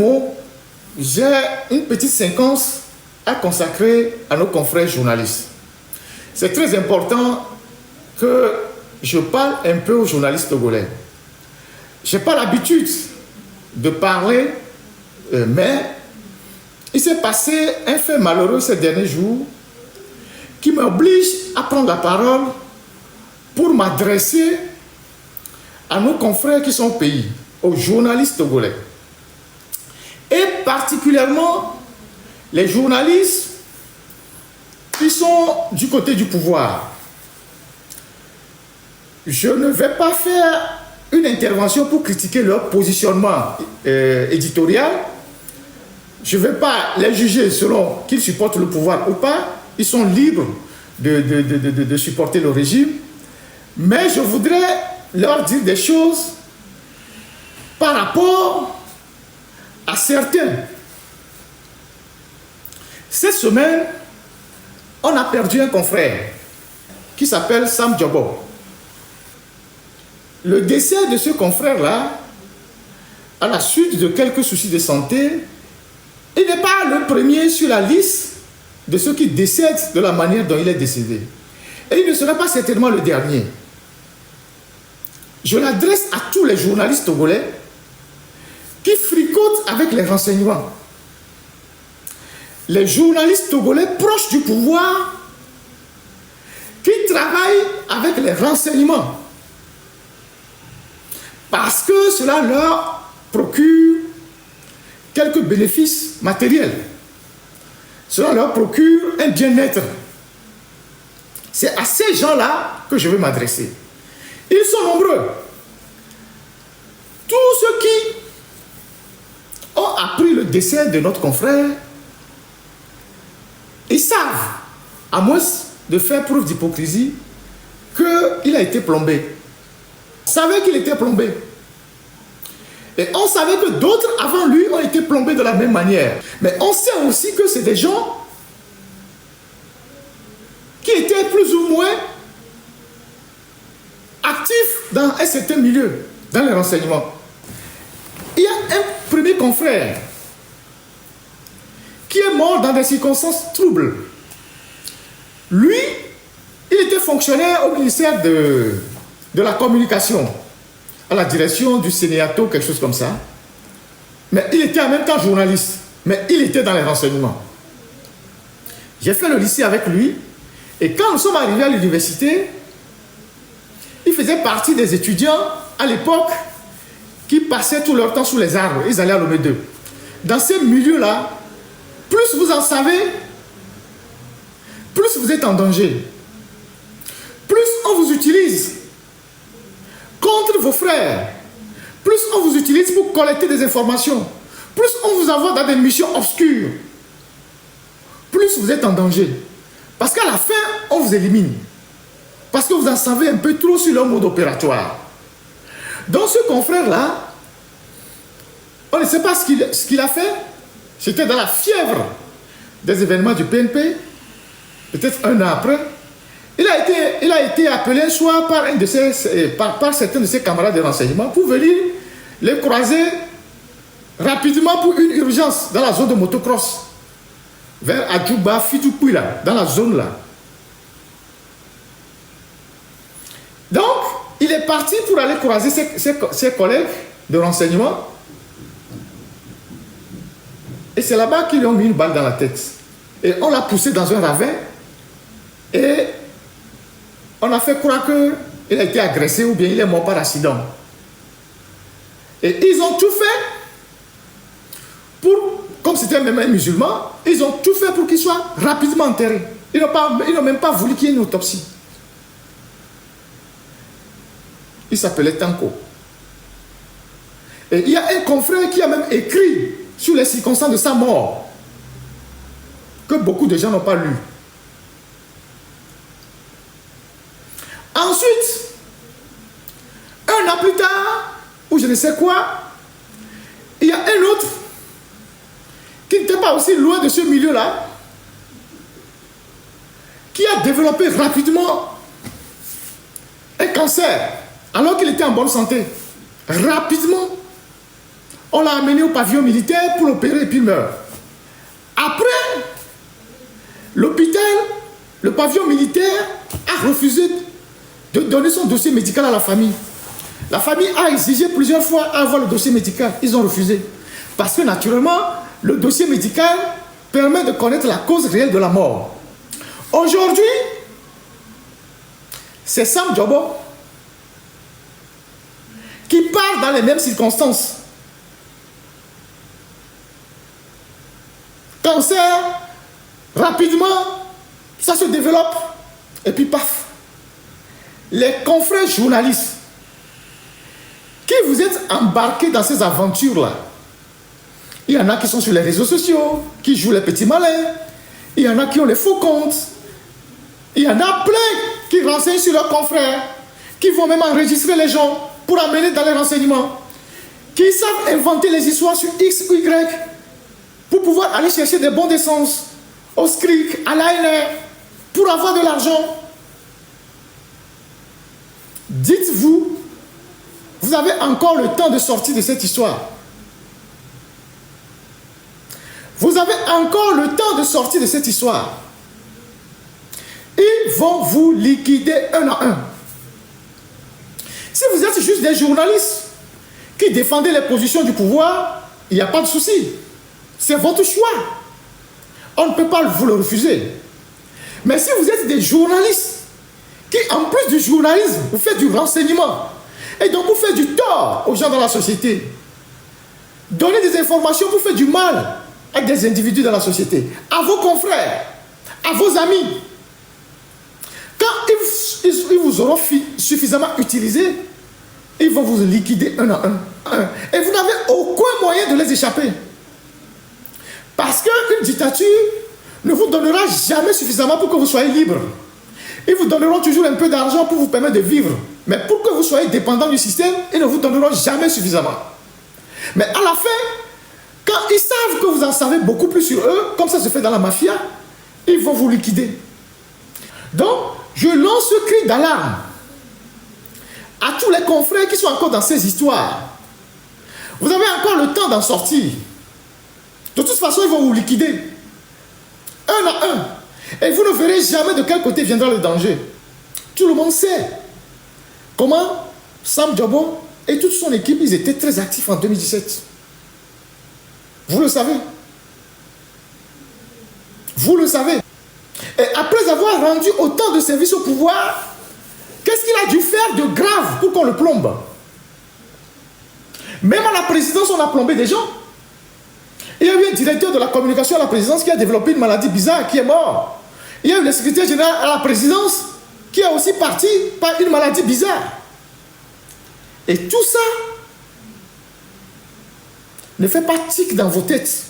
mots, j'ai une petite séquence à consacrer à nos confrères journalistes. C'est très important que je parle un peu aux journalistes togolais. Je n'ai pas l'habitude de parler, mais il s'est passé un fait malheureux ces derniers jours qui m'oblige à prendre la parole pour m'adresser à nos confrères qui sont au pays, aux journalistes togolais. Et particulièrement les journalistes qui sont du côté du pouvoir. Je ne vais pas faire une intervention pour critiquer leur positionnement éditorial. Je ne vais pas les juger selon qu'ils supportent le pouvoir ou pas. Ils sont libres de supporter le régime. Mais je voudrais leur dire des choses par rapport à certains. Cette semaine, on a perdu un confrère qui s'appelle Sam Djobo. Le décès de ce confrère-là, à la suite de quelques soucis de santé, il n'est pas le premier sur la liste de ceux qui décèdent de la manière dont il est décédé. Et il ne sera pas certainement le dernier. Je l'adresse à tous les journalistes togolais qui fricotent avec les renseignements. Les journalistes togolais proches du pouvoir qui travaillent avec les renseignements. Parce que cela leur procure quelques bénéfices matériels. Cela leur procure un bien-être. C'est à ces gens-là que je veux m'adresser. Ils sont nombreux. Tous ceux qui ont appris le décès de notre confrère, ils savent, à moins de faire preuve d'hypocrisie, qu'il a été plombé. Ils savaient qu'il était plombé. Et on savait que d'autres avant lui ont été plombés de la même manière. Mais on sait aussi que c'est des gens qui étaient plus ou moins actifs dans un certain milieu, dans les renseignements. Il y a un premier confrère qui est mort dans des circonstances troubles. Lui, il était fonctionnaire au ministère de la communication, à la direction du Sénéato, quelque chose comme ça. Mais il était en même temps journaliste, mais il était dans les renseignements. J'ai fait le lycée avec lui, et quand nous sommes arrivés à l'université, il faisait partie des étudiants à l'époque qui passaient tout leur temps sous les arbres. Ils allaient à l'OME 2. Dans ces milieux-là, plus vous en savez, plus vous êtes en danger. Plus on vous utilise contre vos frères. Plus on vous utilise pour collecter des informations. Plus on vous envoie dans des missions obscures. Plus vous êtes en danger. Parce qu'à la fin, on vous élimine. Parce que vous en savez un peu trop sur leur mode opératoire. Donc ce confrère-là, on ne sait pas ce qu'il a fait. C'était dans la fièvre des événements du PNP, peut-être un an après. Il a été appelé un soir par certains de ses camarades de renseignement pour venir les croiser rapidement pour une urgence dans la zone de motocross. Vers Adjouba, Fitoupoui, là, dans la zone là. Donc, il est parti pour aller croiser ses collègues de renseignement. Et c'est là-bas qu'ils lui ont mis une balle dans la tête. Et on l'a poussé dans un ravin. Et on a fait croire qu'il a été agressé ou bien il est mort par accident. Et ils ont tout fait pour, comme c'était même un musulman, ils ont tout fait pour qu'il soit rapidement enterré. Ils n'ont même pas voulu qu'il y ait une autopsie. Il s'appelait Tanko. Et il y a un confrère qui a même écrit sur les circonstances de sa mort que beaucoup de gens n'ont pas lu. Ensuite, un an plus tard, ou je ne sais quoi, il y a un autre qui n'était pas aussi loin de ce milieu-là, qui a développé rapidement un cancer, alors qu'il était en bonne santé. Rapidement, On l'a amené au pavillon militaire pour l'opérer et puis il meurt. Après, l'hôpital, le pavillon militaire a refusé de donner son dossier médical à la famille. La famille a exigé plusieurs fois à avoir le dossier médical. Ils ont refusé. Parce que naturellement, le dossier médical permet de connaître la cause réelle de la mort. Aujourd'hui, c'est Sam Djobo qui part dans les mêmes circonstances. Cancer, rapidement, ça se développe et puis paf. Les confrères journalistes qui vous êtes embarqués dans ces aventures-là, il y en a qui sont sur les réseaux sociaux, qui jouent les petits malins, il y en a qui ont les faux comptes, il y en a plein qui renseignent sur leurs confrères, qui vont même enregistrer les gens pour amener dans les renseignements, qui savent inventer les histoires sur X ou Y pour pouvoir aller chercher des bons d'essence au SCRIC, à l'ANR, pour avoir de l'argent. Dites-vous, vous avez encore le temps de sortir de cette histoire. Vous avez encore le temps de sortir de cette histoire. Ils vont vous liquider un à un. Si vous êtes juste des journalistes qui défendez les positions du pouvoir, il n'y a pas de souci. C'est votre choix. On ne peut pas vous le refuser. Mais si vous êtes des journalistes qui, en plus du journalisme, vous faites du renseignement, et donc vous faites du tort aux gens dans la société, donnez des informations pour faire du mal à des individus dans la société, à vos confrères, à vos amis. Quand ils vous auront suffisamment utilisé, ils vont vous liquider un à un. Et vous n'avez aucun moyen de les échapper. Parce qu'une dictature ne vous donnera jamais suffisamment pour que vous soyez libre. Ils vous donneront toujours un peu d'argent pour vous permettre de vivre. Mais pour que vous soyez dépendant du système, ils ne vous donneront jamais suffisamment. Mais à la fin, quand ils savent que vous en savez beaucoup plus sur eux, comme ça se fait dans la mafia, ils vont vous liquider. Donc, je lance ce cri d'alarme à tous les confrères qui sont encore dans ces histoires. Vous avez encore le temps d'en sortir. De toute façon, ils vont vous liquider. Un à un. Et vous ne verrez jamais de quel côté viendra le danger. Tout le monde sait comment Sam Djobo et toute son équipe, ils étaient très actifs en 2017. Vous le savez. Vous le savez. Et après avoir rendu autant de services au pouvoir, qu'est-ce qu'il a dû faire de grave pour qu'on le plombe? Même à la présidence, on a plombé des gens. Il y a eu un directeur de la communication à la présidence qui a développé une maladie bizarre, qui est mort. Il y a eu le secrétaire général à la présidence qui a aussi parti par une maladie bizarre. Et tout ça ne fait pas tic dans vos têtes.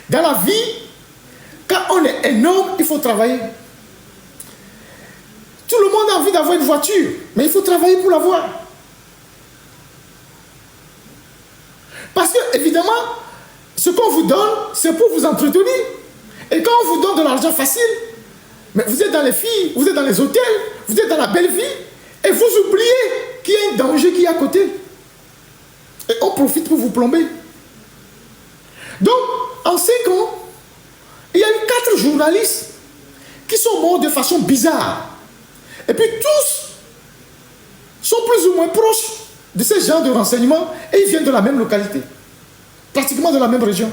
Dans la vie, quand on est énorme, il faut travailler. Tout le monde a envie d'avoir une voiture, mais il faut travailler pour l'avoir. Parce que, évidemment, ce qu'on vous donne, c'est pour vous entretenir. Et quand on vous donne de l'argent facile, mais vous êtes dans les filles, vous êtes dans les hôtels, vous êtes dans la belle vie, et vous oubliez qu'il y a un danger qui est à côté. Et on profite pour vous plomber. Donc, en 5 ans, il y a eu 4 journalistes qui sont morts de façon bizarre. Et puis tous sont plus ou moins proches de ces gens de renseignement et ils viennent de la même localité, pratiquement de la même région.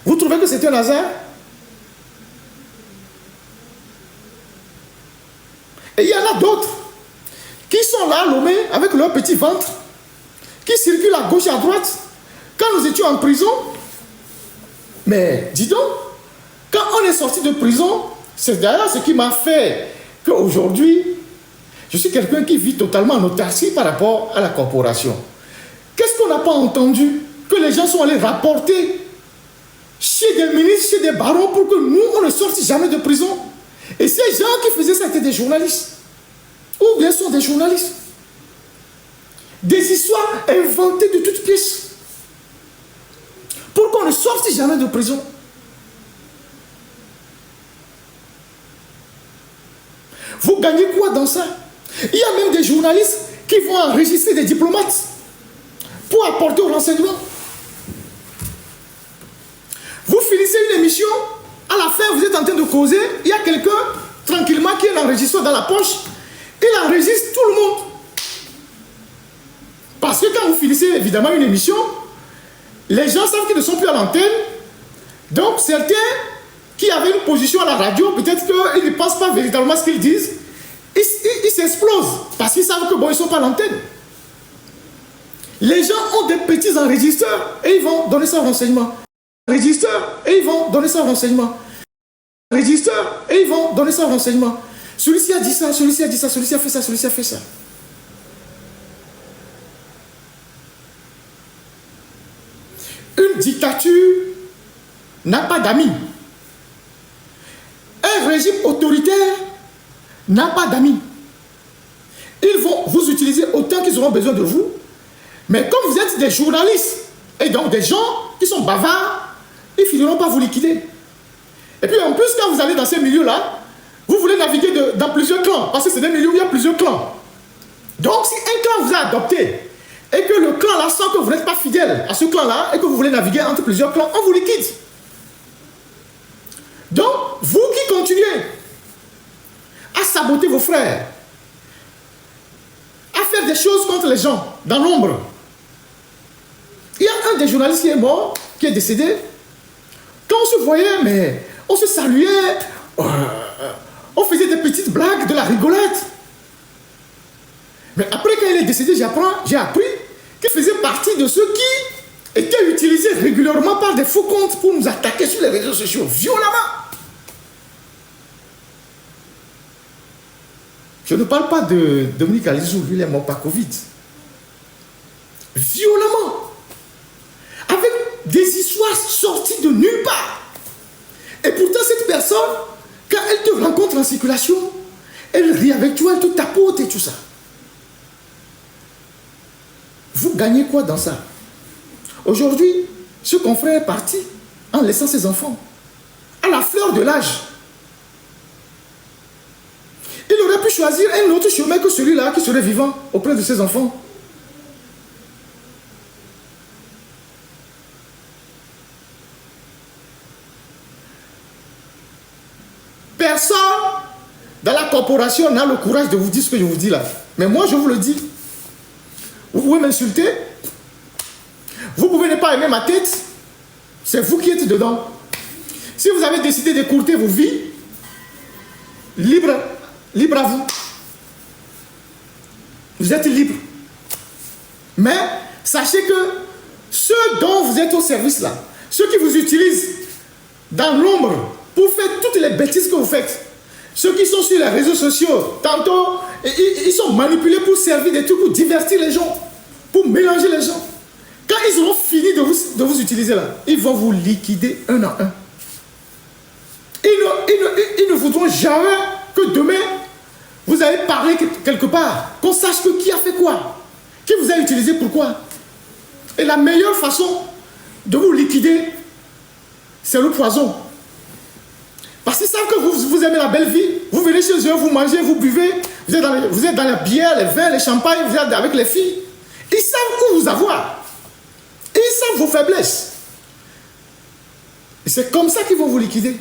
Vous trouvez que c'est un hasard? Et il y en a d'autres qui sont là, Lomé, avec leur petit ventre, qui circulent à gauche et à droite. Quand nous étions en prison, mais dis donc, quand on est sorti de prison, c'est d'ailleurs ce qui m'a fait qu'aujourd'hui, je suis quelqu'un qui vit totalement en autarcie par rapport à la corporation. Qu'est-ce qu'on n'a pas entendu? Que les gens sont allés rapporter chez des ministres, chez des barons, pour que nous, on ne sorte jamais de prison. Et ces gens qui faisaient ça étaient des journalistes. Ou bien sont des journalistes. Des histoires inventées de toutes pièces. Pour qu'on ne sorte jamais de prison. Vous gagnez quoi dans ça? Il y a même des journalistes qui vont enregistrer des diplomates pour apporter au renseignement. Vous finissez une émission, à la fin vous êtes en train de causer, il y a quelqu'un tranquillement qui est l'enregistreur dans la poche, il enregistre tout le monde. Parce que quand vous finissez évidemment une émission, les gens savent qu'ils ne sont plus à l'antenne. Donc certains qui avaient une position à la radio, peut-être qu'ils ne pensent pas véritablement ce qu'ils disent, ils s'explosent parce qu'ils savent que bon, ils ne sont pas à l'antenne. Les gens ont des petits enregistreurs et ils vont donner ça au renseignement. Enregistreurs et ils vont donner ça au renseignement. Enregistreurs et ils vont donner ça au renseignement. Celui-ci a dit ça, celui-ci a dit ça, celui-ci a fait ça, celui-ci a fait ça. Une dictature n'a pas d'amis. Un régime autoritaire n'a pas d'amis. Ils vont vous utiliser autant qu'ils auront besoin de vous. Mais comme vous êtes des journalistes et donc des gens qui sont bavards, ils finiront par vous liquider. Et puis en plus, quand vous allez dans ces milieux-là, vous voulez naviguer dans plusieurs clans. Parce que c'est des milieux où il y a plusieurs clans. Donc si un clan vous a adopté et que le clan-là sent que vous n'êtes pas fidèle à ce clan-là et que vous voulez naviguer entre plusieurs clans, on vous liquide. Donc, vous qui continuez à saboter vos frères, à faire des choses contre les gens dans l'ombre. Il y a un des journalistes qui est mort, qui est décédé. Quand on se voyait, mais on se saluait, on faisait des petites blagues, de la rigolade. Mais après, quand il est décédé, j'ai appris qu'il faisait partie de ceux qui étaient utilisés régulièrement par des faux comptes pour nous attaquer sur les réseaux sociaux, violemment. Je ne parle pas de Dominique Alizou, lui il est mort par Covid. Violemment. Avec des histoires sorties de nulle part. Et pourtant cette personne, quand elle te rencontre en circulation, elle rit avec toi, elle te tapote et tout ça. Vous gagnez quoi dans ça? Aujourd'hui, ce confrère est parti en laissant ses enfants à la fleur de l'âge. Il aurait pu choisir un autre chemin que celui-là qui serait vivant auprès de ses enfants. Personne dans la corporation n'a le courage de vous dire ce que je vous dis là. Mais moi, je vous le dis. Vous pouvez m'insulter. Vous pouvez ne pas aimer ma tête. C'est vous qui êtes dedans. Si vous avez décidé d'écourter vos vies, libre à vous. Vous êtes libre. Mais sachez que ceux dont vous êtes au service là, ceux qui vous utilisent dans l'ombre pour faire toutes les bêtises que vous faites, ceux qui sont sur les réseaux sociaux, tantôt ils sont manipulés pour servir des trucs, pour divertir les gens, pour mélanger les gens. Quand ils auront fini de vous utiliser là, ils vont vous liquider un à un. Ils ne voudront jamais que demain vous avez parlé quelque part, qu'on sache que qui a fait quoi, qui vous a utilisé pourquoi. Et la meilleure façon de vous liquider, c'est le poison. Parce qu'ils savent que vous aimez la belle vie, vous venez chez eux, vous mangez, vous buvez, vous êtes dans la bière, les vins, les champagnes, vous êtes avec les filles. Ils savent où vous avoir. Et ils savent vos faiblesses. Et c'est comme ça qu'ils vont vous liquider.